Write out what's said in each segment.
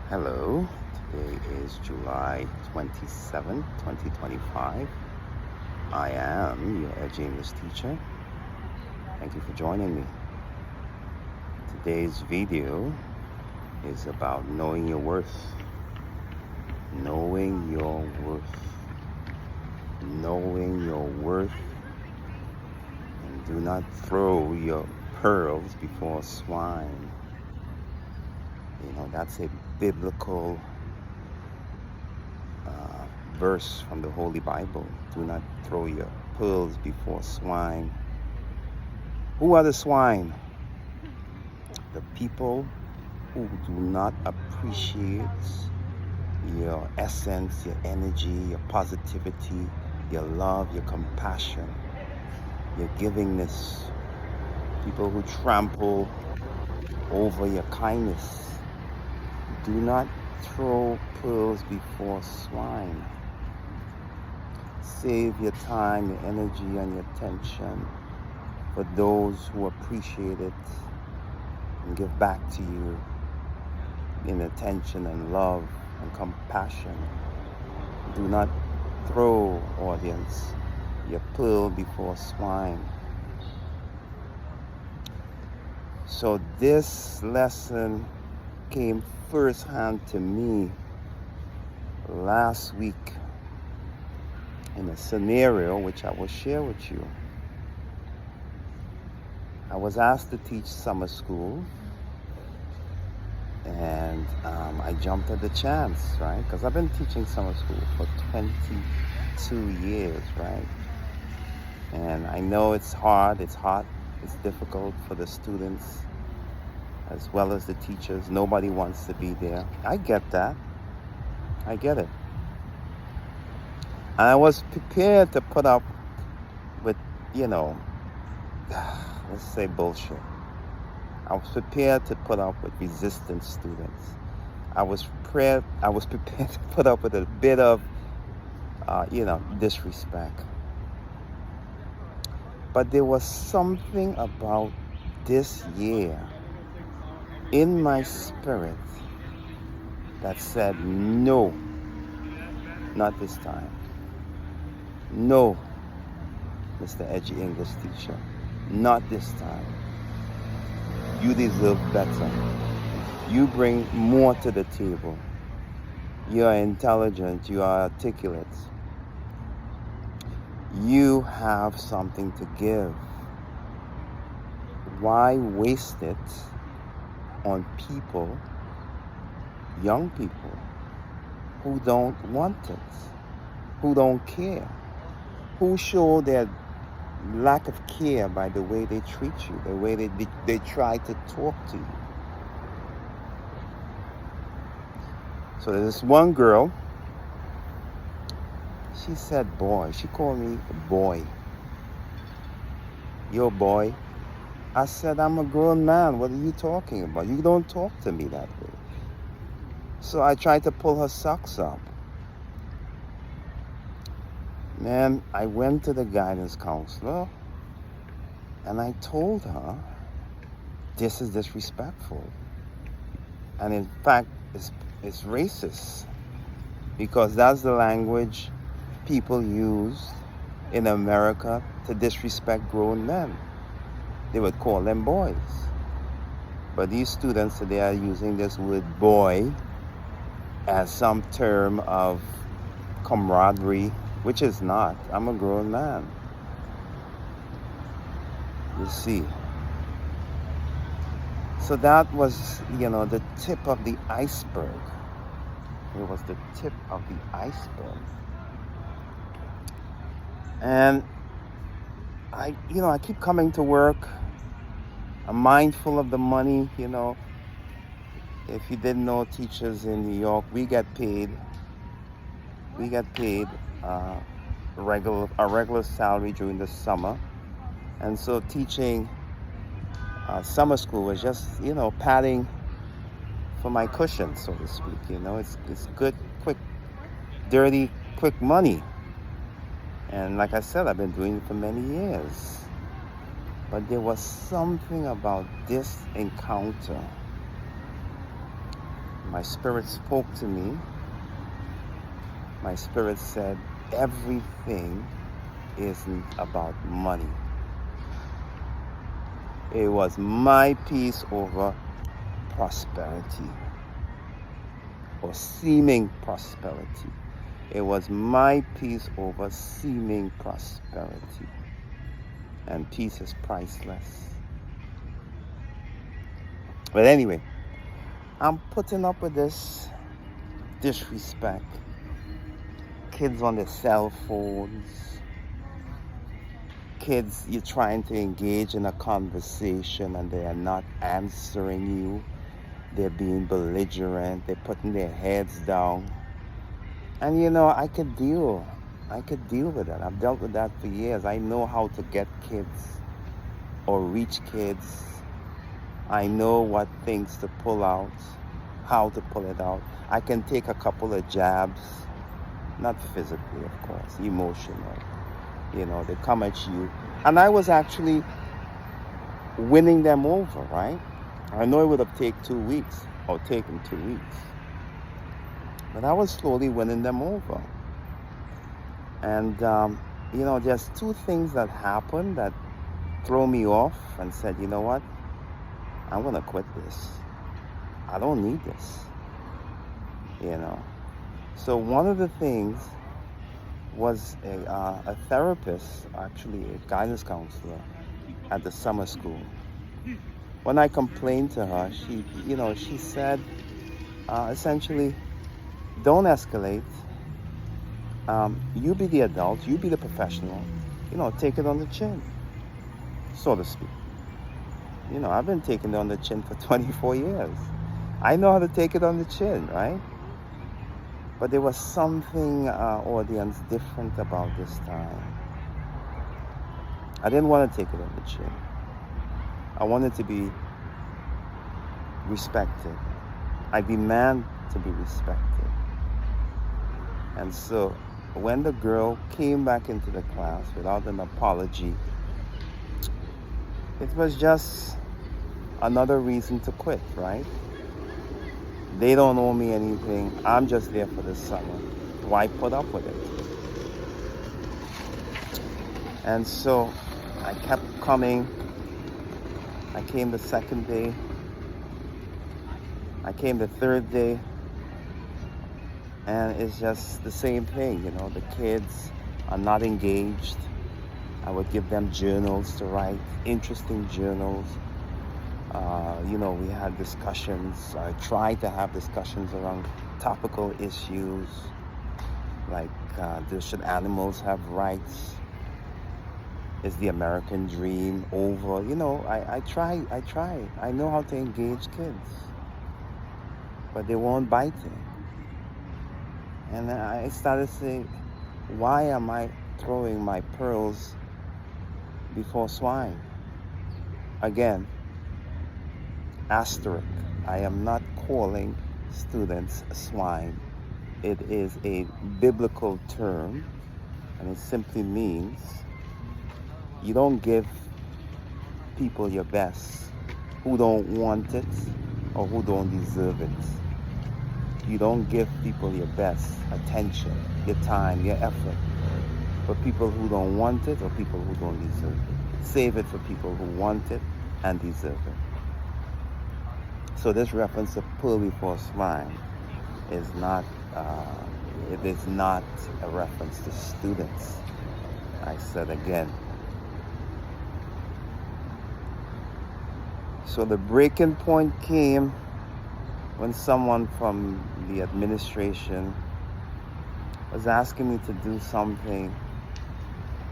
Hello, today is July 27, 2025. I am your Edge English teacher. Thank you for joining me. Today's video is about knowing your worth. Knowing your worth. Knowing your worth. And do not throw your pearls before swine. That's a biblical verse from the Holy Bible. Do not throw your pearls before swine. Who are the swine? The people who do not appreciate your essence, your energy, your positivity, your love, your compassion, your givingness. People who trample over your kindness. Do not throw pearls before swine. Save your time, your energy, and your attention for those who appreciate it and give back to you in attention and love and compassion. Do not throw, audience, your pearl before swine. So this lesson came firsthand to me last week in a scenario which I will share with you. I was asked to teach summer school, and I jumped at the chance, right? Because I've been teaching summer school for 22 years, right? And I know it's hard, it's hot, it's difficult for the students as well as the teachers. Nobody wants to be there. I get that. I get it. And I was prepared to put up with, let's say bullshit. I was prepared to put up with resistant students. I was prepared to put up with a bit of, disrespect. But there was something about this year in my spirit that said, no, not this time. No, Mr. Edgy English teacher, not this time. You deserve better. You bring more to the table. You are intelligent. You are articulate. You have something to give. Why waste it on people, young people, who don't want it, who don't care, who show their lack of care by the way they treat you, the way they try to talk to you. So there's this one girl, she said boy. She called me a boy. You're a boy? I said, I'm a grown man. What are you talking about? You don't talk to me that way. So I tried to pull her socks up. Man, I went to the guidance counselor and I told her, this is disrespectful. And in fact, it's racist, because that's the language people use in America to disrespect grown men. They would call them boys. But these students today are using this word boy as some term of camaraderie, which is not. I'm a grown man. You see. So that was, the tip of the iceberg. It was the tip of the iceberg. And I keep coming to work. I'm mindful of the money, If you didn't know, teachers in New York, we get paid a regular salary during the summer. And so teaching summer school was just, padding for my cushion, so to speak. It's good, quick, dirty, quick money. And like I said, I've been doing it for many years. But there was something about this encounter my spirit spoke to me. My spirit said, everything isn't about money. It was my peace over prosperity, or seeming prosperity. It was my peace over seeming prosperity. And peace is priceless. But anyway, I'm putting up with this disrespect. Kids on their cell phones. Kids, you're trying to engage in a conversation and they are not answering you. They're being belligerent. They're putting their heads down. And I could deal with that. I've dealt with that for years. I know how to get kids or reach kids. I know what things to pull out, how to pull it out. I can take a couple of jabs, not physically, of course, emotional. They come at you. And I was actually winning them over, right? I know it would have taken 2 weeks, or taken 2 weeks. But I was slowly winning them over. And, there's two things that happened that throw me off and said, you know what? I'm going to quit this. I don't need this. So one of the things was a therapist, actually a guidance counselor at the summer school. When I complained to her, she said, essentially, don't escalate. You be the adult, you be the professional, take it on the chin, so to speak. I've been taking it on the chin for 24 years. I know how to take it on the chin, right? But there was something, audience, different about this time. I didn't want to take it on the chin. I wanted to be respected. I demand to be respected. And so when the girl came back into the class without an apology, it was just another reason to quit, right? They don't owe me anything. I'm just there for the summer. Why put up with it? And so I kept coming. I came the second day. I came the third day. And it's just the same thing, the kids are not engaged. I would give them journals to write, interesting journals. We had discussions. I tried to have discussions around topical issues, like should animals have rights? Is the American dream over? I try. I know how to engage kids, but they won't bite it. And then I started saying, why am I throwing my pearls before swine? Again, asterisk, I am not calling students swine. It is a biblical term, and it simply means you don't give people your best who don't want it or who don't deserve it. You don't give people your best attention, your time, your effort for people who don't want it or people who don't deserve it. Save it for people who want it and deserve it. So this reference to pearl before swine is not, it is not a reference to students. I said again. So the breaking point came when someone from the administration was asking me to do something.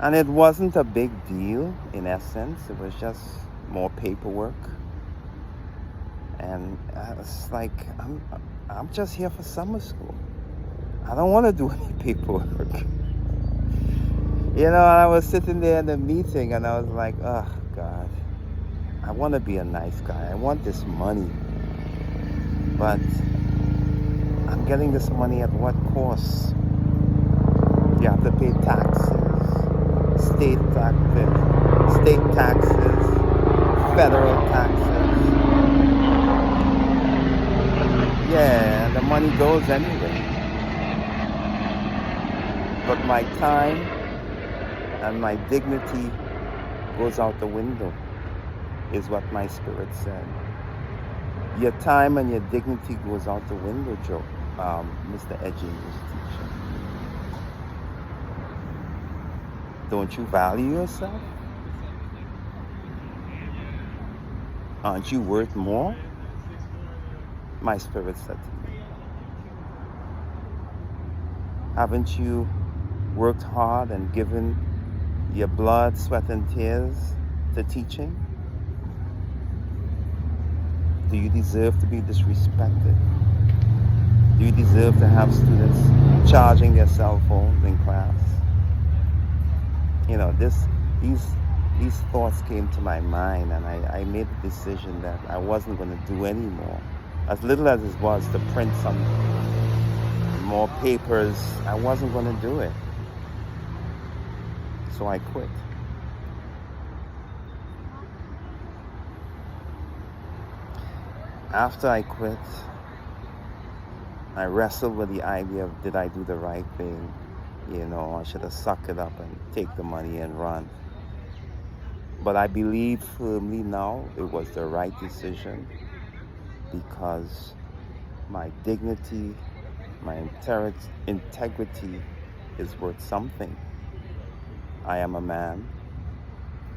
And it wasn't a big deal, in essence. It was just more paperwork. And I was like, I'm just here for summer school. I don't want to do any paperwork. I was sitting there in the meeting and I was like, oh, God. I want to be a nice guy. I want this money. But I'm getting this money at what cost? You have to pay taxes, state taxes, federal taxes. Yeah, the money goes anyway. But my time and my dignity goes out the window, is what my spirit said. Your time and your dignity goes out the window, Joe, Mr. Edgy English teacher. Don't you value yourself? Aren't you worth more? My spirit said to me. Haven't you worked hard and given your blood, sweat, and tears to teaching? Do you deserve to be disrespected? Do you deserve to have students charging their cell phones in class? You know, these thoughts came to my mind, and I made the decision that I wasn't going to do anymore. As little as it was to print some more papers, I wasn't going to do it. So I quit. After I quit, I wrestled with the idea of, did I do the right thing? You know, I should have sucked it up and take the money and run. But I believe firmly now it was the right decision, because my dignity, my integrity is worth something. I am a man.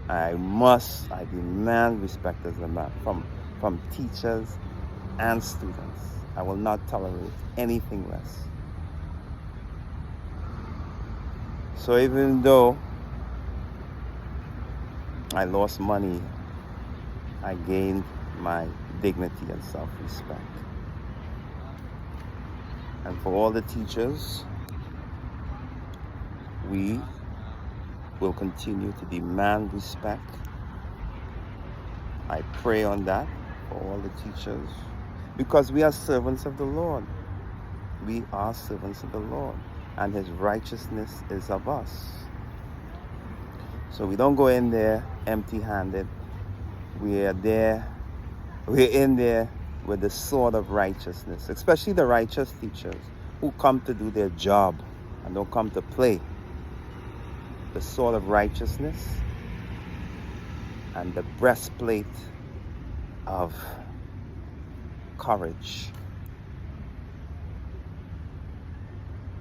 I demand respect as a man from teachers and students. I will not tolerate anything less. So even though I lost money, I gained my dignity and self-respect. And for all the teachers, we will continue to demand respect. I pray on that for all the teachers, because we are servants of the Lord. We are servants of the Lord, and His righteousness is of us. So we don't go in there empty-handed. We're in there with the sword of righteousness, especially the righteous teachers who come to do their job and don't come to play. The sword of righteousness and the breastplate of courage.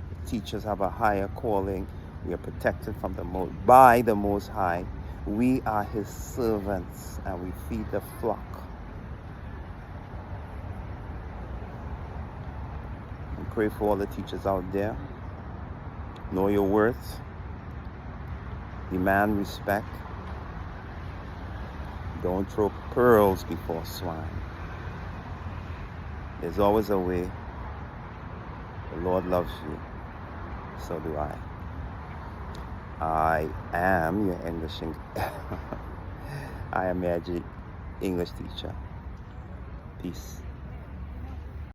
The teachers have a higher calling. We are protected from by the Most High. We are His servants, and we feed the flock. And pray for all the teachers out there. Know your worth. Demand respect. Don't throw pearls before swine. There's always a way. The Lord loves you. So do I. I am your I am your English teacher. Peace.